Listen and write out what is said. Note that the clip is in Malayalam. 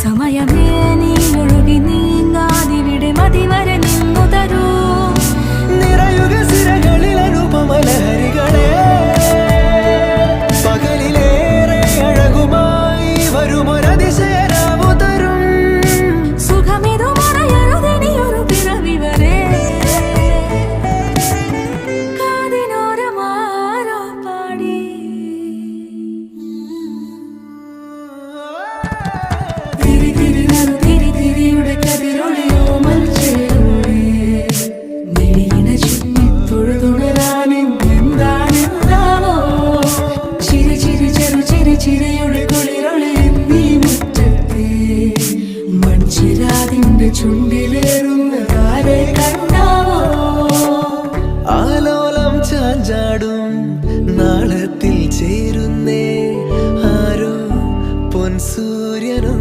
സമയമേ നീ ഒഴുകി നീങ്ങാതിവിടെ മതിവരെ നിന്നു തരൂ നിറയുക സിരകളിൽ അനുപമലഹരികളെ പകലിലേറെ അഴകുമായി വരുമൊരതിശയരാവു തരും സുഖമിതു മറയരുതിനിയൊരു പിറവി വരെ കാതിനോരമാരോ പാടി തിരി തിരി നറു തിരി തിരിയുടെ കതിരൊളിയോ മൽച്ചേരുളേ മിഴിയിണ ചുറ്റി തൊഴുതുണരാനെന്താണെന്താവോ ചിരി ചിരി ചെറു ചിരി ചിരിയുടെ കുളിരൊളി നീ മുറ്റത്തെ മൺചിരാതിന്റെ ചുണ്ടിലേറുന്നതാരെ കണ്ടാവോ ആലോലം ചാഞ്ചാടും നാളത്തിൽ ചേരുന്നേ ആരോ പൊൻസൂര്യനും